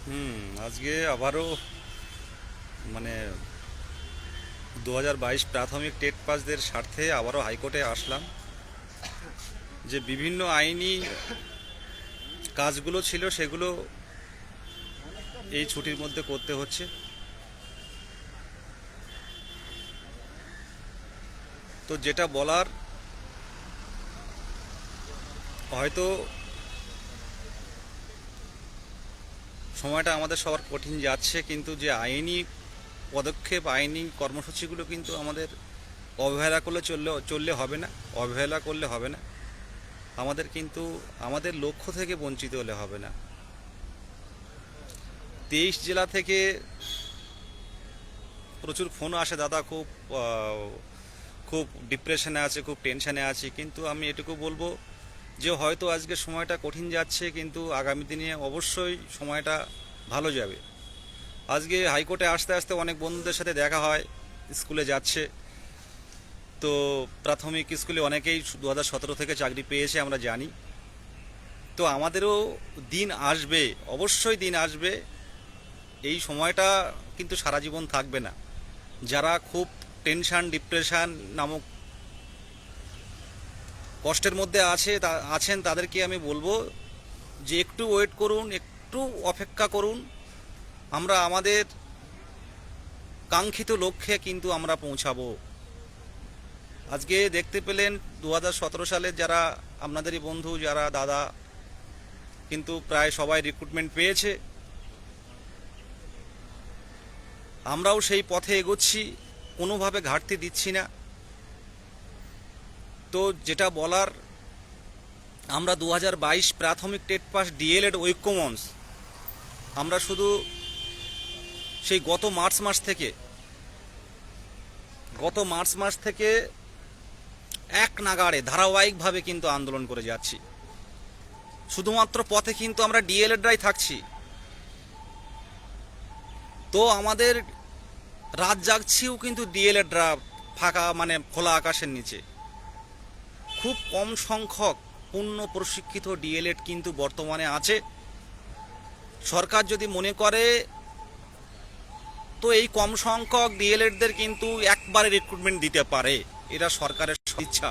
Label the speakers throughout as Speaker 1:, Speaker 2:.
Speaker 1: আজকে আবারও মানে 2022 প্রাথমিক টেট পাসদের স্বার্থে আবারও হাইকোর্টে আসলাম। যে বিভিন্ন আইনি কাজগুলো ছিল সেগুলো এই ছুটির মধ্যে করতে হচ্ছে। তো যেটা বলার, হয়তো সময়টা আমাদের সবার কঠিন যাচ্ছে, কিন্তু যে আইনি পদক্ষেপ, আইনি কর্মসূচিগুলো কিন্তু আমাদের অবহেলা করলে চললে হবে না। অবহেলা করলে হবে না, আমাদের কিন্তু আমাদের লক্ষ্য থেকে বঞ্চিত হলে হবে না। 23 জেলা থেকে প্রচুর ফোন আসে, দাদা খুব খুব ডিপ্রেশনে আছে, খুব টেনশনে আছে। কিন্তু আমি এটুকু বলবো যে হয়তো আজকে সময়টা কঠিন যাচ্ছে, কিন্তু আগামী দিনে অবশ্যই সময়টা ভালো যাবে। আজকে হাইকোর্টে আসতে আসতে অনেক বন্ধুদের সাথে দেখা হয়, স্কুলে যাচ্ছে। তো প্রাথমিক স্কুলে অনেকেই 2017 থেকে চাকরি পেয়েছে, আমরা জানি। তো আমাদেরও দিন আসবে, অবশ্যই দিন আসবে। এই সময়টা কিন্তু সারা জীবন থাকবে না। যারা খুব টেনশন, ডিপ্রেশন নামক কষ্টের মধ্যে আছেন, তাদেরকে আমি বলবো যে একটু ওয়েট করুন, একটু অপেক্ষা করুন। আমরা আমাদের কাঙ্ক্ষিত লক্ষ্যে কিন্তু আমরা পৌঁছাবো। আজকে দেখতে পেলেন 2017 সালের যারা আপনাদেরই বন্ধু, যারা দাদা, কিন্তু প্রায় সবাই রিক্রুটমেন্ট পেয়েছে। আমরাও সেই পথে এগোচ্ছি, কোনোভাবে ঘাটতি দিচ্ছি না। তো যেটা বলার, আমরা 2022 প্রাথমিক টেট পাস ডিএলএড ঐক্যমঞ্চ, আমরা শুধু সেই গত মার্চ মাস থেকে এক নাগাড়ে ধারাবাহিকভাবে কিন্তু আন্দোলন করে যাচ্ছি। শুধুমাত্র পথে কিন্তু আমরা ডিএলএডরাই থাকছি। তো আমাদের রাত জাগছিও কিন্তু ডিএলএডরা ফাঁকা, মানে খোলা আকাশের নিচে। খুব কম সংখ্যক পূর্ণ প্রশিক্ষিত ডিএলএড কিন্তু বর্তমানে আছে। সরকার যদি মনে করে তো এই কম সংখ্যক ডিএলএডদের কিন্তু একবারে রিক্রুটমেন্ট দিতে পারে। এটা সরকারের ইচ্ছা।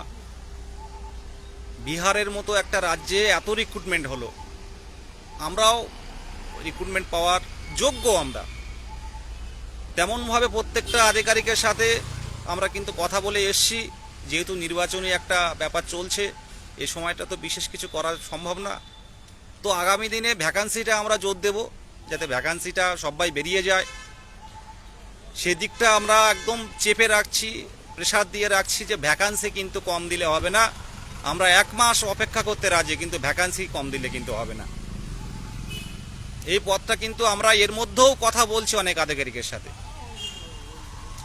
Speaker 1: বিহারের মতো একটা রাজ্যে এত রিক্রুটমেন্ট হলো, আমরাও রিক্রুটমেন্ট পাওয়ার যোগ্য। আমরা তেমনভাবে প্রত্যেকটা আধিকারিকের সাথে আমরা কিন্তু কথা বলে এসছি। যেহেতু নির্বাচনী একটা ব্যাপার চলছে, এ সময়টা তো বিশেষ কিছু করা সম্ভব না। তো আগামী দিনে ভ্যাকান্সিটা আমরা জোর দেব, যাতে ভ্যাকান্সিটা সবাই বেরিয়ে যায়। সেদিকটা আমরা একদম চেপে রাখছি, প্রেসার দিয়ে রাখছি যে ভ্যাকান্সি কিন্তু কম দিলে হবে না। আমরা 1 মাস অপেক্ষা করতে রাজি, কিন্তু ভ্যাকান্সি কম দিলে কিন্তু হবে না। এই পথটা কিন্তু আমরা এর মধ্যেও কথা বলছি অনেক আধিকারিকের সাথে।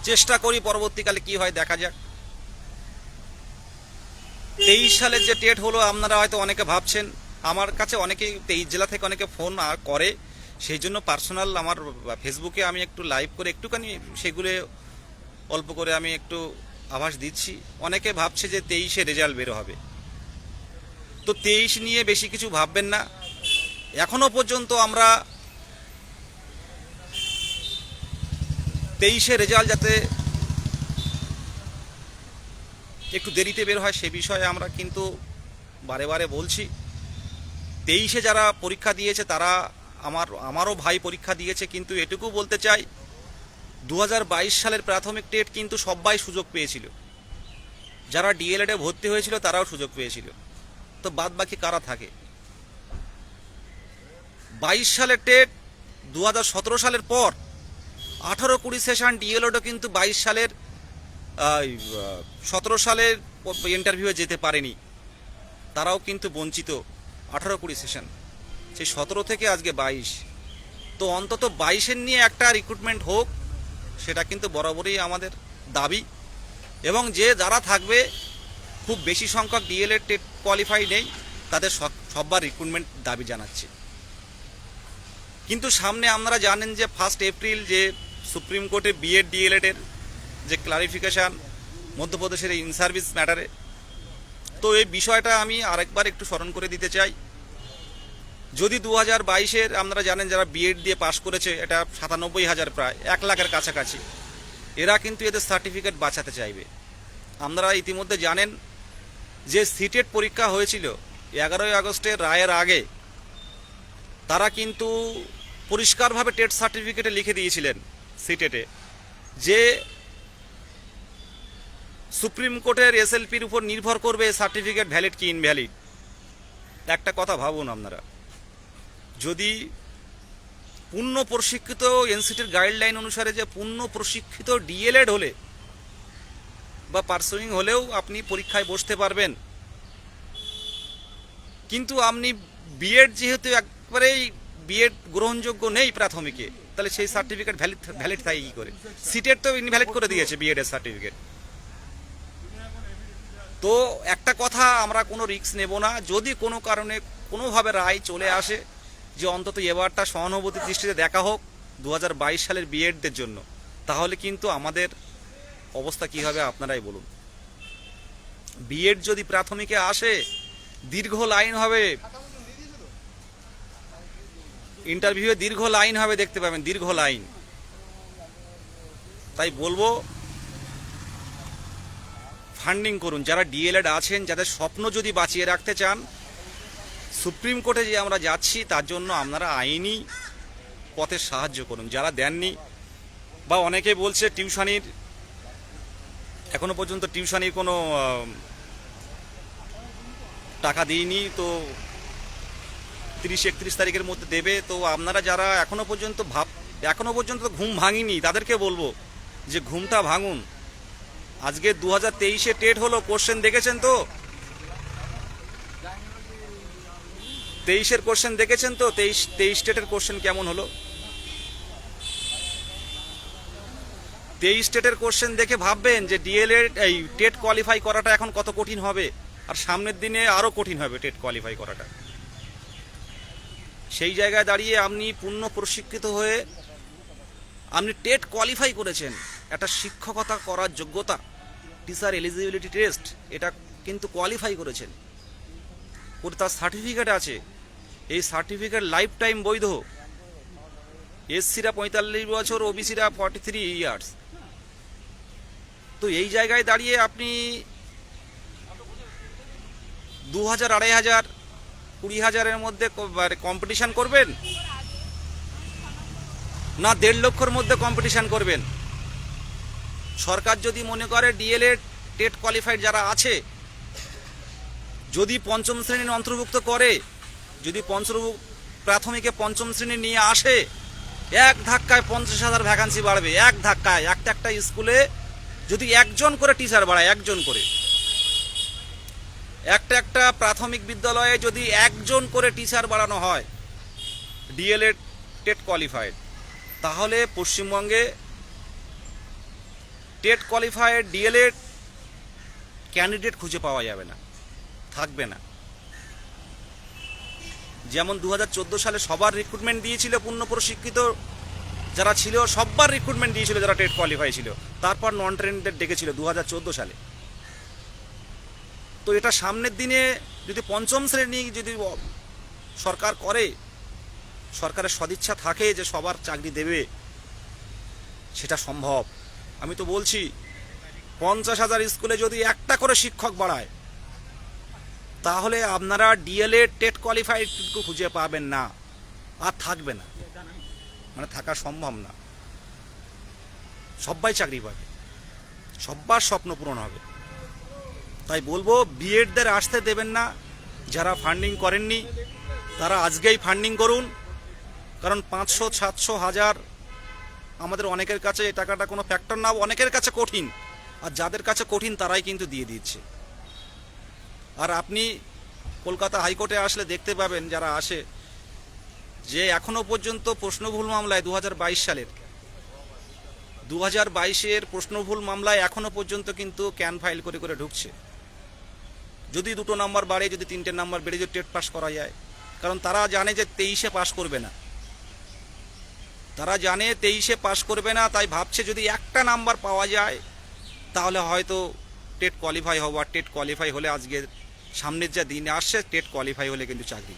Speaker 1: চেষ্টা করি, পরবর্তীকালে কি হয় দেখা যাক। 23 সালের যে টেট হলো, আপনারা হয়তো অনেকে ভাবছেন, আমার কাছে অনেকেই 23 জেলা থেকে অনেকে ফোন করে। সেই জন্য পার্সোনাল আমার ফেসবুকে আমি একটু লাইভ করে একটুখানি সেগুলো অল্প করে আমি একটু আভাস দিচ্ছি। অনেকে ভাবছে যে 23-এ রেজাল্ট বের হবে। তো 23 নিয়ে বেশি কিছু ভাববেন না। এখনো পর্যন্ত আমরা 23-এ রেজাল্ট যাতে একটু দেরিতে বের হয় সে বিষয়ে আমরা কিন্তু বারে বারে বলছি। 23-এ যারা পরীক্ষা দিয়েছে তারা আমারও ভাই পরীক্ষা দিয়েছে, কিন্তু এটুকু বলতে চাই 2022 সালের প্রাথমিক টেট কিন্তু সবাই সুযোগ পেয়েছিল। যারা ডিএলএডে ভর্তি হয়েছিল তারাও সুযোগ পেয়েছিল। তো বাদ বাকি কারা থাকে? 22 সালের টেট 2017 সালের পর 18-20 সেশন ডিএলএডও কিন্তু 22 সালের 17 সালের ইন্টারভিউয়ে যেতে পারেনি। তারাও কিন্তু বঞ্চিত। 18-20 সেশন, সেই 17 থেকে আজকে 22। তো অন্তত 22-এর নিয়ে একটা রিক্রুটমেন্ট হোক, সেটা কিন্তু বরাবরই আমাদের দাবি। এবং যারা থাকবে, খুব বেশি সংখ্যক ডিএলএড টেট কোয়ালিফাই নেই, তাদের সববার রিক্রুটমেন্ট দাবি জানাচ্ছি। কিন্তু সামনে আপনারা জানেন যে 1 এপ্রিল যে সুপ্রিম কোর্টে বিএড ডিএলএডের যে ক্লারিফিকেশান মধ্যপ্রদেশের ইন সার্ভিস ম্যাটারে, তো এই বিষয়টা আমি আরেকবার একটু স্মরণ করে দিতে চাই যদি 2022-এর আপনারা জানেন যারা বিএড দিয়ে পাশ করেছে, এটা 97,000 প্রায় 1 লাখের কাছাকাছি, এরা কিন্তু এদের সার্টিফিকেট বাঁচাতে চাইবে। আপনারা ইতিমধ্যে জানেন যে সিটেট পরীক্ষা হয়েছিল 11ই আগস্টের রায়ের আগে, তারা কিন্তু পরিষ্কারভাবে টেট সার্টিফিকেটে লিখে দিয়েছিলেন সিটেটে যে সুপ্রিম কোর্টের এসএলপির উপর নির্ভর করবে সার্টিফিকেট ভ্যালিড কি ইনভ্যালিড। একটা কথা ভাবুন আপনারা, যদি পূর্ণ প্রশিক্ষিত এনসিটির গাইডলাইন অনুসারে যে পূর্ণ প্রশিক্ষিত ডিএলএড হলে বা পার্সুইং হলেও আপনি পরীক্ষায় বসতে পারবেন, কিন্তু আপনি বিএড যেহেতু একবারেই বিএড গ্রহণযোগ্য নেই প্রাথমিকে, তাহলে সেই সার্টিফিকেট ভ্যালিড থাকে কী করে? সিটেট তো ইনভ্যালিড করে দিয়েছে বিএড এর সার্টিফিকেট। তো একটা কথা, আমরা কোনো রিস্ক নেব না। যদি কোনো কারণে কোনোভাবে রায় চলে আসে যে অন্তত এবারটা সহানুভূতির দৃষ্টিতে দেখা হোক 2022 সালের বিএডদের জন্য, তাহলে কিন্তু আমাদের অবস্থা কী হবে আপনারাই বলুন। বিএড যদি প্রাথমিকে আসে, দীর্ঘ লাইন হবে, ইন্টারভিউয়ে দীর্ঘ লাইন হবে, দেখতে পাবেন দীর্ঘ লাইন। তাই বলবো ফান্ডিং করুন। যারা ডিএলএড আছেন, যাদের স্বপ্ন যদি বাঁচিয়ে রাখতে চান, সুপ্রিম কোর্টে যে আমরা যাচ্ছি তার জন্য আপনারা আইনি পথে সাহায্য করুন। যারা দেননি, বা অনেকে বলছে টিউশনির এখনো পর্যন্ত টিউশনির কোনো টাকা দিইনি, তো 30-31 তারিখের মধ্যে দেবে। তো আপনারা যারা এখনো পর্যন্ত ঘুম ভাঙিনি, তাদেরকে বলবো যে ঘুমটা ভাঙুন। আজকে 2023-এ টেট হলো, কোশ্চেন দেখেছেন তো? 23-এর কোশ্চেন দেখেছেন তো? 23 টেটের কোশ্চেন কেমন হলো? 23 টেটের কোশ্চেন দেখে ভাববেন যে ডিএলএড এই টেট কোয়ালিফাই করাটা এখন কত কঠিন হবে, আর সামনের দিনে আরও কঠিন হবে টেট কোয়ালিফাই করাটা। সেই জায়গায় দাঁড়িয়ে আপনি পূর্ণ প্রশিক্ষিত হয়ে আপনি টেট কোয়ালিফাই করেছেন, একটা শিক্ষকতা করার যোগ্যতা, টিচার এলিজিবিলিটি টেস্ট, এটা কিন্তু কোয়ালিফাই করেছেন, ওর তার সার্টিফিকেট আছে। এই সার্টিফিকেট লাইফ টাইম বৈধ। এসসিরা 45 বছর, ওবিসিরা 43 ইয়ার্স। তো এই জায়গায় দাঁড়িয়ে আপনি 2000, 2500, 20,000-এর মধ্যে কম্পিটিশান করবেন, না 1.5 লক্ষর মধ্যে কম্পিটিশান করবেন? সরকার যদি মনে করে ডিএলএড টেট কোয়ালিফাইড যারা আছে, যদি পঞ্চম শ্রেণীর অন্তর্ভুক্ত করে, যদি প্রাথমিকে পঞ্চম শ্রেণী নিয়ে আসে, এক ধাক্কায় 50,000 ভ্যাকান্সি বাড়বে। এক ধাক্কায় একটা স্কুলে যদি একজন করে টিচার বাড়ায়, একজন করে, একটা প্রাথমিক বিদ্যালয়ে যদি একজন করে টিচার বাড়ানো হয় ডিএলএড টেট কোয়ালিফাইড, তাহলে পশ্চিমবঙ্গে টেট কোয়ালিফাইড ডিএলএড ক্যান্ডিডেট খুঁজে পাওয়া যাবে না, থাকবে না। যেমন 2014 সালে সবার রিক্রুটমেন্ট দিয়েছিল, পূর্ণ প্রশিক্ষিত যারা ছিল সবার রিক্রুটমেন্ট দিয়েছিল যারা টেট কোয়ালিফাই ছিল, তারপর নন ট্রেন্ডেড ডেকেছিল 2014 সালে। তো এটা সামনের দিনে যদি পঞ্চম শ্রেণী যদি সরকার করে, সরকারের সদিচ্ছা থাকে যে সবার চাকরি দেবে, সেটা সম্ভব। আমি তো বলছি 50,000 স্কুলে যদি একটা করে শিক্ষক বাড়ায়, তাহলে আপনারা ডিএলএড টেট কোয়ালিফাইড খুঁজে পাবেন না, আর থাকবে না, মানে থাকা সম্ভব না। সবাই চাকরি পাবে, সবার স্বপ্ন পূরণ হবে। তাই বলবো বিএডদের আসতে দেবেন না। যারা ফান্ডিং করেননি তারা আজকেই ফান্ডিং করুন, কারণ 500, 700, 1000 আমাদের অনেকের কাছে এই টাকাটা কোনো ফ্যাক্টর না, অনেকের কাছে কঠিন, আর যাদের কাছে কঠিন তারাই কিন্তু দিয়ে দিচ্ছে। আর আপনি কলকাতা হাইকোর্টে আসলে দেখতে পাবেন, যারা আসে, যে এখনো পর্যন্ত প্রশ্নভুল মামলায় 2022 সালের 2022-এর প্রশ্নভুল মামলায় এখনো পর্যন্ত কিন্তু ক্যান ফাইল করে করে ঢুকছে। যদি 2 নাম্বার বাড়ে, যদি 3টে নাম্বার বেড়ে যদি টেট পাস করা যায়, কারণ তারা জানে যে 23-এ পাস করবে না, তারা জানে 23-এ পাস করবে না, তাই ভাবছে যদি একটা নাম্বার পাওয়া যায় তাহলে হয়তো টেট কোয়ালিফাই হবো। আর টেট কোয়ালিফাই হলে আজকে সামনের যা দিন আসছে, টেট কোয়ালিফাই হলে কিন্তু চাকরি।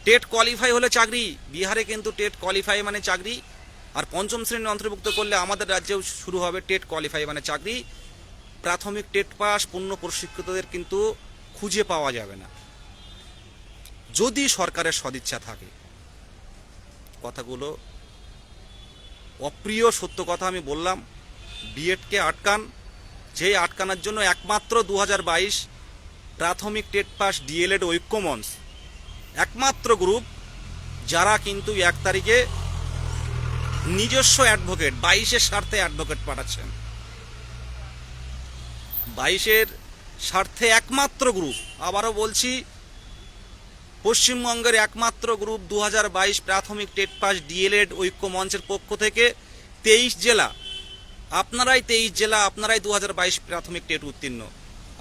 Speaker 1: টেট কোয়ালিফাই হলে চাকরি, বিহারে কিন্তু টেট কোয়ালিফাই মানে চাকরি, আর পঞ্চম শ্রেণী অন্তর্ভুক্ত করলে আমাদের রাজ্যেও শুরু হবে টেট কোয়ালিফাই মানে চাকরি। প্রাথমিক টেট পাস পূর্ণ প্রশিক্ষিতদের কিন্তু খুঁজে পাওয়া যাবে না, যদি সরকারের সদিচ্ছা থাকে। কথাগুলো অপ্রিয় সত্য কথা আমি বললাম। বিএডকে আটকান, যেই আটকানোর জন্য একমাত্র 2022 প্রাথমিক টেট পাস ডিএলএড ঐক্যমঞ্চ একমাত্র গ্রুপ যারা কিন্তু 1 তারিখে নিজস্ব অ্যাডভোকেট 22-এর স্বার্থে অ্যাডভোকেট পাঠাচ্ছেন। 22-এর স্বার্থে একমাত্র গ্রুপ, আবারও বলছি, পশ্চিমবঙ্গের একমাত্র গ্রুপ 2022 প্রাথমিক টেট পাস ডিএলএড ঐক্যমঞ্চের পক্ষ থেকে 23 জেলা, আপনারাই 23 জেলা, আপনারাই 2022 প্রাথমিক টেট উত্তীর্ণ,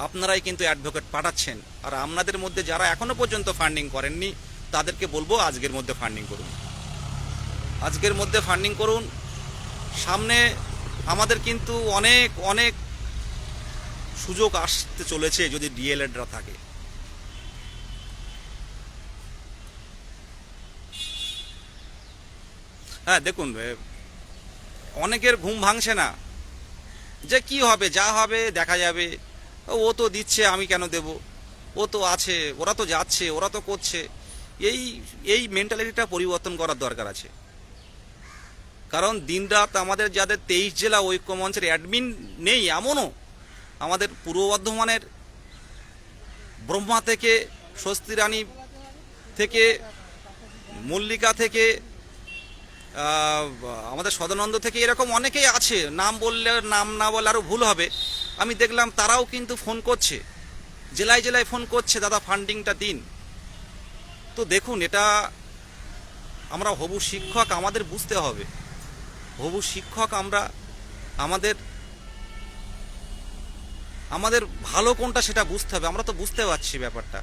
Speaker 1: আপনারাই কিন্তু অ্যাডভোকেট পাঠাচ্ছেন। আর আপনাদের মধ্যে যারা এখনো পর্যন্ত ফান্ডিং করেননি তাদেরকে বলবো আজকের মধ্যে ফান্ডিং করুন, আজকের মধ্যে ফান্ডিং করুন। সামনে আমাদের কিন্তু অনেক অনেক সুযোগ আসতে চলেছে যদি ডিএলএডরা থাকে। হ্যাঁ দেখুন, অনেকের ঘুম ভাঙছে না যে কি হবে, যা হবে দেখা যাবে, ও তো দিচ্ছে আমি কেন দেব, ও তো আছে, ওরা তো যাচ্ছে, ওরা তো করছে। এই এই মেন্টালিটিটা পরিবর্তন করার দরকার আছে। কারণ দিনরাত আমাদের যাদের 23 জেলা ঐক্যমঞ্চের অ্যাডমিন নেই এমনও, আমাদের পূর্ব বর্ধমানের ব্রহ্মা থেকে, স্বস্তি রানী থেকে, মল্লিকা থেকে, আমাদের সদানন্দ থেকে, এরকম অনেকেই আছে, নাম বললে নাম না বললে আরও ভুল হবে। আমি দেখলাম তারাও কিন্তু ফোন করছে, জেলায় জেলায় ফোন করছে, দাদা ফান্ডিংটা দিন। তো দেখুন, এটা আমরা হবু শিক্ষক, আমাদের বুঝতে হবে। হবু শিক্ষক আমরা, আমাদের ভালো কোনটা সেটা বুঝতে হবে। আমরা তো বুঝতে পারছি ব্যাপারটা।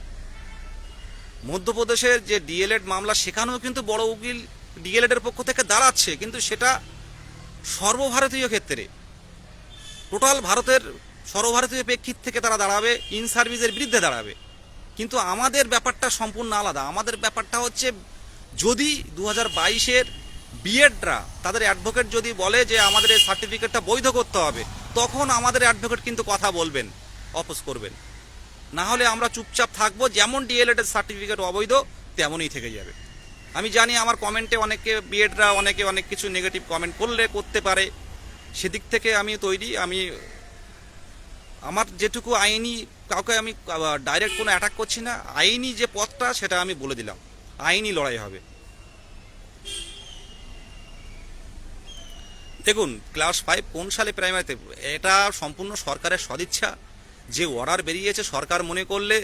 Speaker 1: মধ্যপ্রদেশের যে ডিএলএড মামলা, সেখানেও কিন্তু বড় উকিল ডিএলএড এর পক্ষ থেকে দাঁড়াচ্ছে, কিন্তু সেটা সর্বভারতীয় ক্ষেত্রে, টোটাল ভারতের সর্বভারতীয় প্রেক্ষিত থেকে তারা দাঁড়াবে, ইন সার্ভিসের বিরুদ্ধে দাঁড়াবে। কিন্তু আমাদের ব্যাপারটা সম্পূর্ণ আলাদা। আমাদের ব্যাপারটা হচ্ছে, যদি 2022-এর বিএডরা তাদের অ্যাডভোকেট যদি বলে যে আমাদের এই সার্টিফিকেটটা বৈধ করতে হবে, তখন আমাদের অ্যাডভোকেট কিন্তু কথা বলবেন, অপোজ করবেন। না হলে আমরা চুপচাপ থাকবো, যেমন ডিএলএড এর সার্টিফিকেট অবৈধ তেমনই থেকে যাবে। আমি জানি আমার কমেন্টে অনেকে বিএডরা অনেকে অনেক কিছু নেগেটিভ কমেন্ট করতে পারে, সেদিক থেকে আমি তৈরি। আমি আমার যেটুকু আইনি, কাউকে আমি ডাইরেক্ট কোনো অ্যাটাক করছি না, আইনি যে পথটা সেটা আমি বলে দিলাম, আইনি লড়াই হবে। দেখুন, ক্লাস 5 কোন সালে প্রাইমারিতে, এটা সম্পূর্ণ সরকারের সদিচ্ছা। যে অর্ডার বেরিয়েছে, সরকার মনে করলে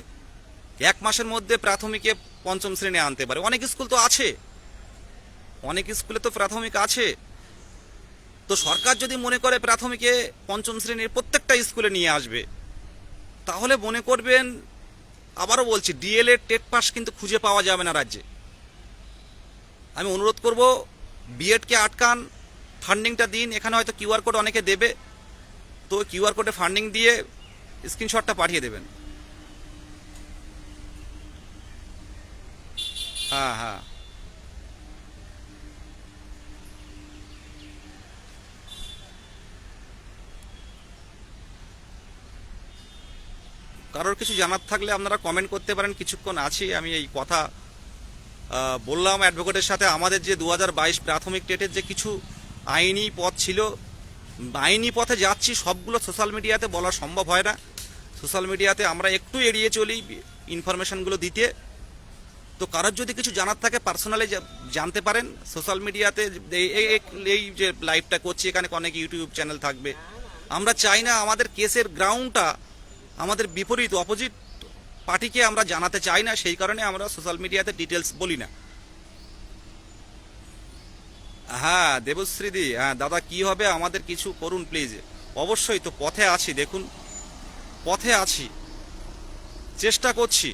Speaker 1: 1 মাসের মধ্যে প্রাথমিকে 5ম শ্রেণী আনতে পারে। অনেক স্কুল তো আছে, অনেক স্কুলে তো প্রাথমিক আছে। তো সরকার যদি মনে করে প্রাথমিকে 5ম শ্রেণীর প্রত্যেকটা স্কুলে নিয়ে আসবে, তাহলে মনে করবেন, আবারও বলছি, ডিএলএড টেট পাস কিন্তু খুঁজে পাওয়া যাবে না রাজ্যে। আমি অনুরোধ করব, বিএডকে আটকান, ফান্ডিংটা দিন। এখানে হয়তো কিউআর কোড অনেকে দেবে, তো কিউআর কোডে ফান্ডিং দিয়ে স্ক্রিনশটটা পাঠিয়ে দেবেন। হ্যাঁ হ্যাঁ, কারোর কিছু জানার থাকলে আপনারা কমেন্ট করতে পারেন। কিছুক্ষণ আছি, আমি এই কথা বললাম অ্যাডভোকেটের সাথে। আমাদের যে 2022 প্রাথমিক টেটের যে কিছু আইনি পথ ছিল, আইনি পথে যাচ্ছি, সবগুলো সোশ্যাল মিডিয়াতে বলা সম্ভব হয় না। সোশ্যাল মিডিয়াতে আমরা একটু এড়িয়ে চলি ইনফরমেশনগুলো দিতে। তো কারোর যদি কিছু জানার থাকে পার্সোনালি জানতে পারেন সোশ্যাল মিডিয়াতে। এই যে লাইভটা করছি, এখানে অনেক ইউটিউব চ্যানেল থাকবে। আমরা চাই না আমাদের কেসের গ্রাউন্ডটা আমাদের বিপরীত, অপোজিট পার্টিকে আমরা জানাতে চাই না, সেই কারণে আমরা সোশ্যাল মিডিয়াতে ডিটেলস বলি না। হ্যাঁ দেবশ্রীদি, হ্যাঁ দাদা, কি হবে, আমাদের কিছু করুন প্লিজ। অবশ্যই তো পথে আছি, দেখুন পথে আছি, চেষ্টা করছি।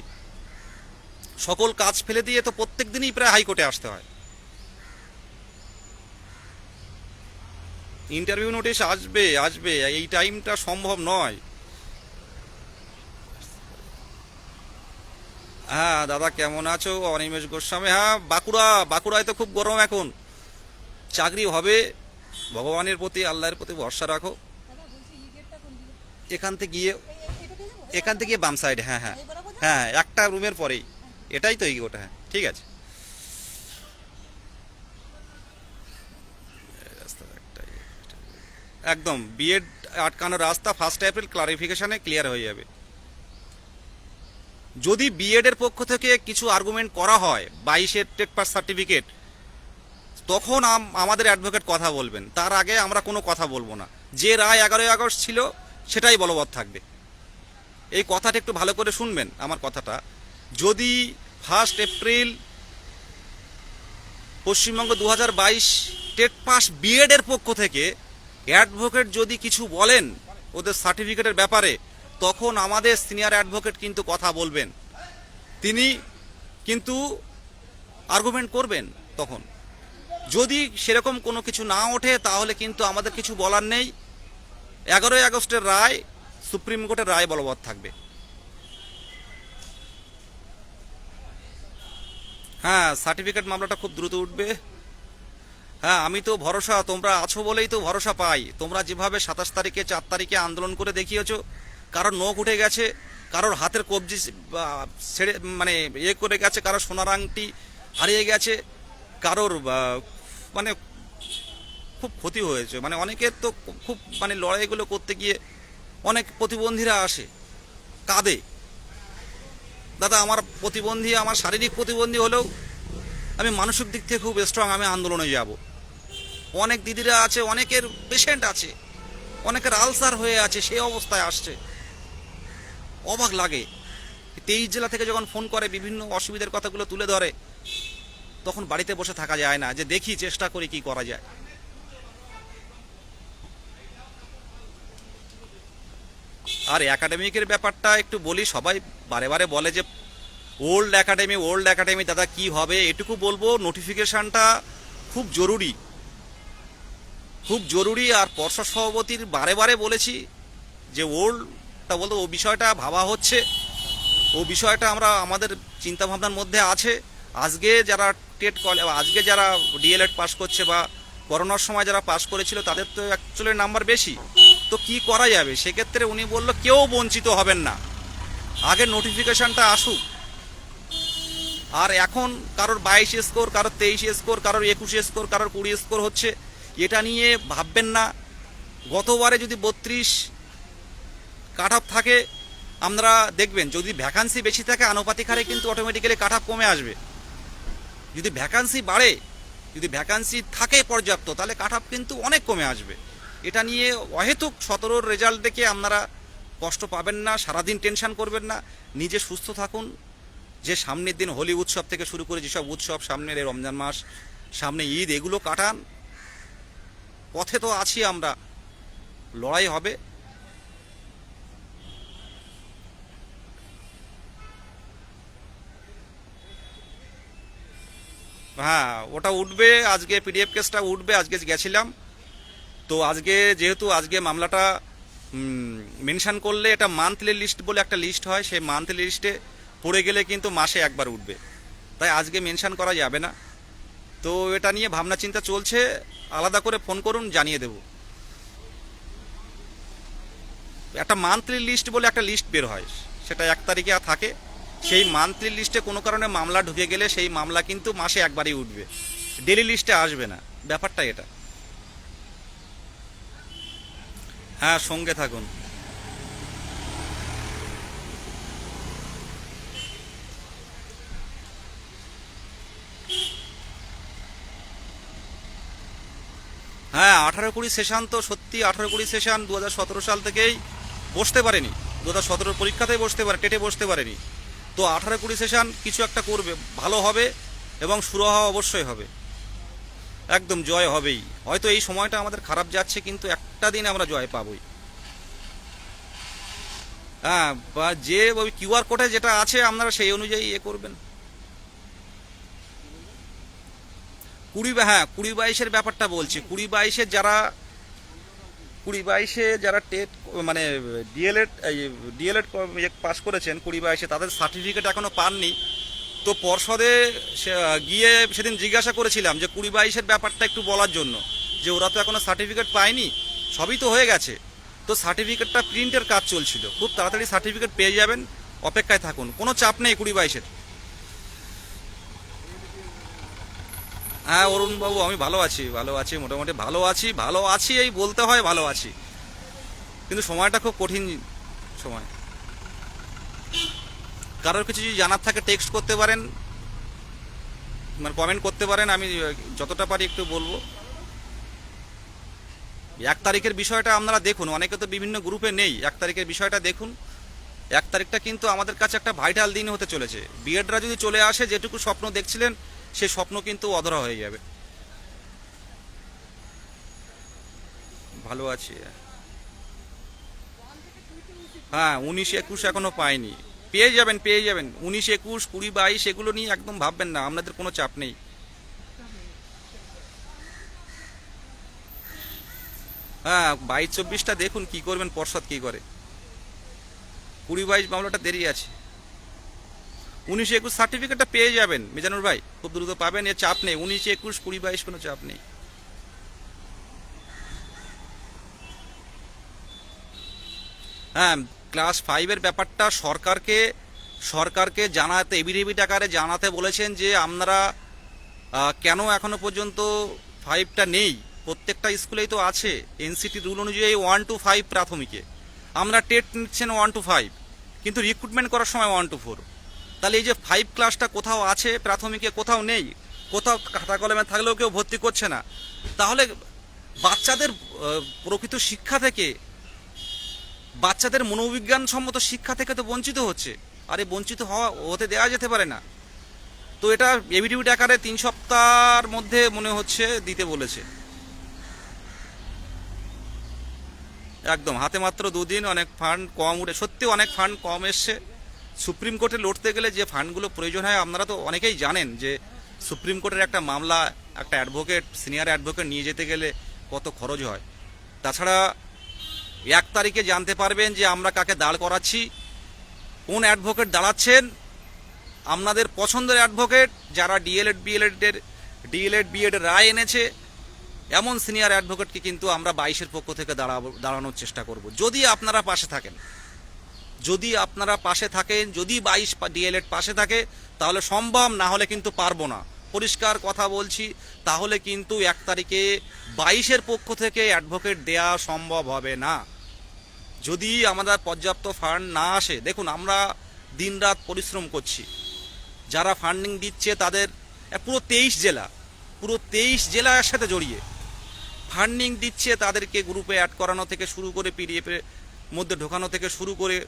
Speaker 1: সকল কাজ ফেলে দিয়ে তো প্রত্যেক দিনই প্রায় হাইকোর্টে আসতে হয়। ইন্টারভিউ নোটিশ আসবে, এই টাইমটা সম্ভব নয়। হ্যাঁ দাদা, কেমন আছো? অনিমেষ গোস্বামী। হ্যাঁ, বাঁকুড়ায় তো খুব গরম এখন। চাকরি হবে, ভগবানের প্রতি, আল্লাহর প্রতি ভরসা রাখো। এখান থেকে গিয়ে এখান থেকে বাম সাইডে, হ্যাঁ হ্যাঁ। হ্যাঁ, একটা রুমের পরেই। এটাই তো এগোটা, হ্যাঁ ঠিক আছে। রাস্তা একটাই। একদম বিএড আটকানোর রাস্তা 1 এপ্রিল ক্লারিফিকেশনে ক্লিয়ার হয়ে যাবে। যদি বিএড এর পক্ষ থেকে কিছু আর্গুমেন্ট করা হয় 22-এর টেট পাস সার্টিফিকেট, তখন আমাদের অ্যাডভোকেট কথা বলবেন। তার আগে আমরা কোনো কথা বলবো না। যে রায় 11ই আগস্ট ছিল সেটাই বলবৎ থাকবে। এই কথাটা একটু ভালো করে শুনবেন আমার কথাটা। যদি 1 April Paschimbanga 2022 TET pass BEd এর পক্ষ থেকে অ্যাডভোকেট যদি কিছু বলেন ওদের সার্টিফিকেটের ব্যাপারে, তখন আমাদের সিনিয়র অ্যাডভোকেট কিন্তু কথা বলবেন। তিনি কিন্তু আর্গুমেন্ট করবেন তখন। যদি সেরকম কোনো কিছু না ওঠে তাহলে কিন্তু আমাদের কিছু বলার নেই। 11ই আগস্টের রায়, সুপ্রিম কোর্টের রায় বলবৎ থাকবে। হ্যাঁ, সার্টিফিকেট মামলাটা খুব দ্রুত উঠবে। হ্যাঁ, আমি তো ভরসা, তোমরা আছো বলেই তো ভরসা পাই। তোমরা যেভাবে 27 তারিখে 4 তারিখে আন্দোলন করে দেখিয়েছো, কারোর নখ উঠে গেছে, কারোর হাতের কবজি ছেড়ে মানে করে গেছে, কারোর সোনার আংটি হারিয়ে গেছে, কারোর মানে খুব ক্ষতি হয়েছে। মানে অনেকের তো খুব মানে লড়াইগুলো করতে গিয়ে অনেক প্রতিবন্ধীরা আসে, কাঁদে। দাদা, আমার প্রতিবন্ধী, আমার শারীরিক প্রতিবন্ধী হলেও আমি মানসিক দিক থেকে খুব স্ট্রং। আমি আন্দোলনে যাব। অনেক দিদিরা আছে, অনেকের পেশেন্ট আছে, অনেকের আলসার হয়ে আছে, সেই অবস্থায় আসছে। অবাক লাগে। 23 জেলা থেকে যখন ফোন করে বিভিন্ন অসুবিধার কথাগুলো তুলে ধরে, তখন বাড়িতে বসে থাকা যায় না, যে দেখি চেষ্টা করি কি করা যায়। আর একাডেমিকের ব্যাপারটা একটু বলি। সবাই বারে বারে বলে যে ওল্ড একাডেমি। দাদা, কি হবে এটুকু বলবো, নোটিফিকেশনটা খুব জরুরি, খুব জরুরি। আর পর্ষদ সভাপতির বারে বারে বলেছি যে ওল্ডটা বলতে ও বিষয়টা ভাবা হচ্ছে, ও বিষয়টা আমরা আমাদের চিন্তাভাবনার মধ্যে আছে। আজকে যারা আজকে যারা ডিএলএড পাস করছে বা করোনার সময় যারা পাস করেছিল, তাদের তো অ্যাকচুয়ালি নাম্বার বেশি। তো কি করা যাবে সেক্ষেত্রে? উনি বলল কেউ বঞ্চিত হবেন না, আগে নোটিফিকেশনটা আসুক। আর এখন কারোর 22 স্কোর, কারোর 23 স্কোর, কারোর 21 স্কোর, কারোর 20 স্কোর হচ্ছে, এটা নিয়ে ভাববেন না। গতবারে যদি 32 কাট অফ থাকে, আমরা দেখবেন যদি ভ্যাকান্সি বেশি থাকে আনুপাতিক হারে কিন্তু অটোমেটিক্যালি কাট অফ কমে আসবে। যদি ভ্যাকান্সি বাড়ে, যদি ভ্যাকান্সি থাকে পর্যাপ্ত, তাহলে কাট অফ কিন্তু অনেক কমে আসবে। এটা নিয়ে অহেতুক 17-র রেজাল্ট দেখে আপনারা কষ্ট পাবেন না, সারাদিন টেনশন করবেন না। নিজে সুস্থ থাকুন। যে সামনের দিন হোলি উৎসব থেকে শুরু করে যেসব উৎসব, সামনের এই রমজান মাস, সামনে ঈদ, এগুলো কাটান। পথে তো আছি আমরা, লড়াই হবে। হ্যাঁ, ওটা উঠবে আজকে, পিডিএফ কেসটা উঠবে। আজকে গেছিলাম তো, আজকে যেহেতু আজকে মামলাটা মেনশন করলে, এটা মান্থলি লিস্ট বলে একটা লিস্ট হয়, সেই মান্থলি লিস্টে পড়ে গেলে কিন্তু মাসে একবার উঠবে, তাই আজকে মেনশন করা যাবে না। তো এটা নিয়ে ভাবনা চিন্তা চলছে, আলাদা করে ফোন করুন, জানিয়ে দেব। একটা মান্থলি লিস্ট বলে একটা লিস্ট বের হয়, সেটা 1 তারিখে থাকে। সেই মান্থলি লিস্টে কোনো কারণে মামলা ঢুকে গেলে সেই মামলা কিন্তু মাসে একবারই উঠবে, ডেলি লিস্টে আসবে না। ব্যাপারটা এটা। হ্যাঁ, সঙ্গে থাকুন। হ্যাঁ, 18-20 সেশন তো সত্যি, 18-20 সেশন 2017 সাল থেকেই বসতে পারেনি। 2017 পরীক্ষাতেই বসতে পারে, টেটে বসতে পারেনি। তো 18-20 সেশন কিছু একটা করবে, ভালো হবে এবং সুরাহা অবশ্যই হবে। একদম জয় হবেই। হয়তো এই সময়টা আমাদের খারাপ যাচ্ছে, কিন্তু একটা দিন আমরা জয় পাবই। হ্যাঁ, বা যে ওই কিউআর কোডে যেটা আছে আপনারা সেই অনুযায়ী করবেন। হ্যাঁ, 20-22-এর ব্যাপারটা বলছি। 20-22-এর যারা 20-22 যারা টেট মানে ডিএলএড ডিএলএড পাস করেছেন 20-22 তাদের সার্টিফিকেট এখনো পাননি। তো পর্ষদে গিয়ে সেদিন জিজ্ঞাসা করেছিলাম যে 20-22 ব্যাপারটা একটু বলার জন্য, যে ওরা তো এখনো সার্টিফিকেট পায়নি, সবই তো হয়ে গেছে, তো সার্টিফিকেটটা প্রিন্টের কাজ চলছিল, খুব তাড়াতাড়ি সার্টিফিকেট পেয়ে যাবেন, অপেক্ষায় থাকুন, কোনো চাপ নেই 20-22। হ্যাঁ অরুণবাবু, আমি ভালো আছি, ভালো আছি, মোটামুটি ভালো আছি এই বলতে হয় ভালো আছি, কিন্তু সময়টা খুব কঠিন সময়। কারোর কিছু যদি জানার থাকে টেক্সট করতে পারেন, মানে কমেন্ট করতে পারেন, আমি যতটা পারি একটু বলবো। 1 তারিখের বিষয়টা আপনারা দেখুন, অনেকে তো বিভিন্ন গ্রুপে নেই, 1 তারিখের বিষয়টা দেখুন। 1 তারিখটা কিন্তু আমাদের কাছে একটা ভাইটাল দিন হতে চলেছে। বিএডরা যদি চলে আসে, যেটুকু স্বপ্ন দেখছিলেন সেই স্বপ্ন কিন্তু অধরা হয়ে যাবে। ভালো আছি। হ্যাঁ 19-21 এখনো পাইনি, পেয়ে যাবেন 19-21 20-22 এগুলো নিয়ে একদম ভাববেন না, আপনাদের কোনো চাপ নেই। হ্যাঁ 22-24টা দেখুন কি করবেন, পর্ষদ কি করে। 20-22 মামলাটা দেরি আছে। 19-21 সার্টিফিকেটটা পেয়ে যাবেন মিজানুর ভাই, খুব দ্রুত পাবেন, এর চাপ নেই। 19-21 20-22 কোনো চাপ নেই। হ্যাঁ ক্লাস 5-এর ব্যাপারটা সরকারকে জানাতে, এভিডেভিট আকারে জানাতে বলেছেন যে আপনারা কেন এখনো পর্যন্ত 5টা নেই, প্রত্যেকটা স্কুলেই তো আছে। এনসিটি রুল অনুযায়ী 1 to 5 প্রাথমিকে, আমরা টেট নিচ্ছেন 1 to 5, কিন্তু রিক্রুটমেন্ট করার সময় 1 to 4। তাহলে এই যে 5 ক্লাসটা কোথাও আছে প্রাথমিকে, কোথাও নেই, কোথাও খাতা কলমে থাকলেও কেউ ভর্তি করছে না, তাহলে বাচ্চাদের প্রকৃত শিক্ষা থেকে, বাচ্চাদের মনোবিজ্ঞান সম্মত শিক্ষা থেকে তো বঞ্চিত হচ্ছে। আরে বঞ্চিত হতে দেওয়া যেতে পারে না। তো এটা এভিডেভিট আকারে 3 সপ্তাহের মধ্যে মনে হচ্ছে দিতে বলেছে। একদম হাতে মাত্র 2 দিন, অনেক ফান্ড কম উঠে, সত্যি অনেক ফান্ড কম এসছে। সুপ্রিম কোর্টে লড়তে গেলে যে ফান্ডগুলো প্রয়োজন হয় আপনারা তো অনেকেই জানেন, যে সুপ্রিম কোর্টের একটা মামলা একটা অ্যাডভোকেট, সিনিয়র অ্যাডভোকেট নিয়ে যেতে গেলে কত খরচ হয়। তাছাড়া 1 তারিখে জানতে পারবেন যে আমরা কাকে দাঁড় করাচ্ছি, কোন অ্যাডভোকেট দাঁড়াচ্ছেন, আপনাদের পছন্দের অ্যাডভোকেট, যারা ডিএলএড বিএড রায় এনেছে, এমন সিনিয়র অ্যাডভোকেটকে কিন্তু আমরা 22-এর পক্ষ থেকে দাঁড়ানোর চেষ্টা করব, যদি আপনারা পাশে থাকেন। যদি 22 ডিএলএড পাশে থাকে তাহলে সম্ভব, না হলে কিন্তু পারবো না, পরিষ্কার কথা বলছি। তাহলে কিন্তু 1 তারিখে 22-এর পক্ষ থেকে অ্যাডভোকেট দেয়া সম্ভব হবে না, যদি আমাদের পর্যাপ্ত ফান্ড না আসে। দেখুন আমরা দিনরাত পরিশ্রম করছি, যারা ফান্ডিং দিচ্ছে তাদের পুরো 23 জেলা একসাথে জড়িয়ে ফান্ডিং দিচ্ছে, তাদেরকে গ্রুপে অ্যাড করানো থেকে শুরু করে, পিডিএফের মধ্যে ঢোকানো থেকে শুরু করে,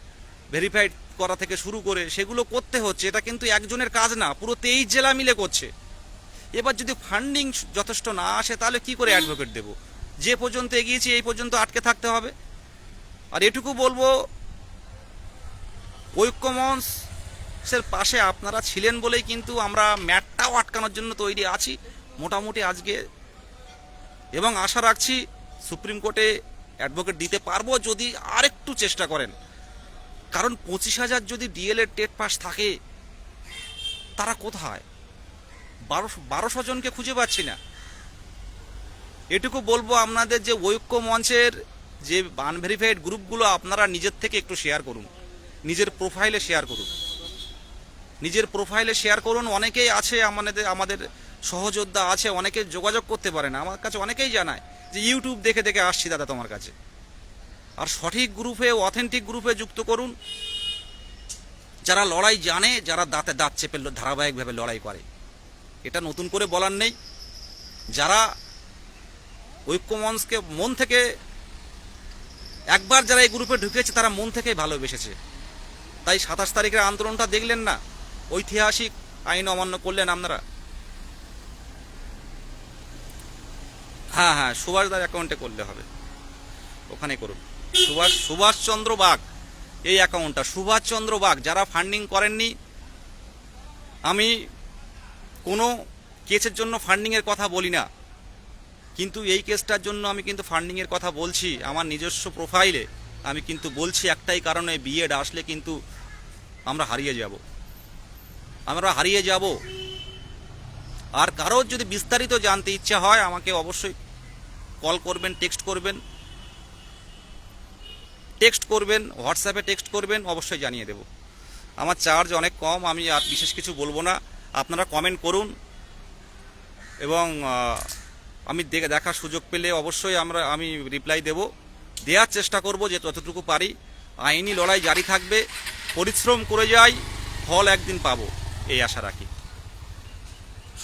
Speaker 1: ভেরিফাইড করা থেকে শুরু করে, সেগুলো করতে হচ্ছে। এটা কিন্তু একজনের কাজ না, পুরো 23 জেলা মিলে করছে। এবার যদি ফান্ডিং যথেষ্ট না আসে তাহলে কি করে অ্যাডভোকেট দেব? যে পর্যন্ত এগিয়েছি এই পর্যন্ত আটকে থাকতে হবে। আর এটুকু বলবো, ঐক্যমঞ্চের পাশে আপনারা ছিলেন বলেই কিন্তু আমরা ম্যাটটাও আটকানোর জন্য তৈরি আছি মোটামুটি আজকে, এবং আশা রাখছি সুপ্রিম কোর্টে অ্যাডভোকেট দিতে পারবো যদি আরেকটু চেষ্টা করেন। কারণ 25,000 যদি ডিএলএড টেট পাস থাকে, তারা কোথায়? 1200 জনকে খুঁজে পাচ্ছি না। এটুকু বলবো আপনাদের, যে ঐক্য মঞ্চের যে আনভেরিফাইড গ্রুপগুলো আপনারা নিজের থেকে একটু শেয়ার করুন, নিজের প্রোফাইলে শেয়ার করুন। অনেকেই আছে আমাদের সহযোদ্ধা আছে, অনেকে যোগাযোগ করতে পারে না, আমার কাছে অনেকেই জানায় যে ইউটিউব দেখে দেখে আসছি দাদা তোমার কাছে। আর সঠিক গ্রুপে, অথেন্টিক গ্রুপে যুক্ত করুন, যারা লড়াই জানে, যারা দাঁতে দাঁত চেপে ধারাবাহিকভাবে লড়াই করে। এটা নতুন করে বলার নেই। যারা ঐক্যমঞ্চকে মন থেকে, একবার যারা এই গ্রুপে ঢুকেছে তারা মন থেকেই ভালোবেসেছে। তাই 27 তারিখের আন্দোলনটা দেখলেন না, ঐতিহাসিক আইন অমান্য করলেন আপনারা। হ্যাঁ সুভাষদার অ্যাকাউন্টে করলে হবে, ওখানে করুন। সুভাষচন্দ্র বাগ, এই অ্যাকাউন্টটা সুভাষচন্দ্র বাগ। যারা ফান্ডিং করেননি, আমি কোনো কেসের জন্য ফান্ডিংয়ের কথা বলি না, কিন্তু এই কেসটার জন্য আমি কিন্তু ফান্ডিংয়ের কথা বলছি আমার নিজস্ব প্রোফাইলে, আমি কিন্তু বলছি একটাই কারণে, বিএড আসলে কিন্তু আমরা হারিয়ে যাব। আর কারোর যদি বিস্তারিত জানতে ইচ্ছা হয় আমাকে অবশ্যই কল করবেন, টেক্সট করবেন, হোয়াটসঅ্যাপে টেক্সট করবেন, অবশ্যই জানিয়ে দেব। আমার চার্জ অনেক কম, আমি আর বিশেষ কিছু বলবো না। আপনারা কমেন্ট করুন এবং আমি দেখার সুযোগ পেলে অবশ্যই আমি রিপ্লাই দেওয়ার চেষ্টা করব যে যতটুকু পারি। আইনি লড়াই জারি থাকবে, পরিশ্রম করে যাই, ফল একদিন পাবো, এই আশা রাখি।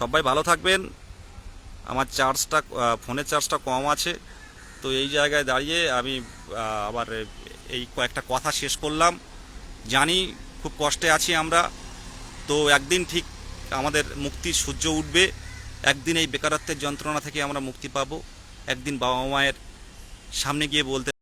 Speaker 1: সবাই ভালো থাকবেন। আমার ফোনের চার্জটা কম আছে, তো এই জায়গায় দাঁড়িয়ে আমি আবার এই কয়েকটা কথা শেষ করলাম। জানি খুব কষ্টে আছি আমরা, তো একদিন ঠিক আমাদের মুক্তির সূর্য উঠবে, একদিন এই বেকারত্বের যন্ত্রণা থেকে আমরা মুক্তি পাবো, একদিন বাবা মায়ের সামনে গিয়ে বলতে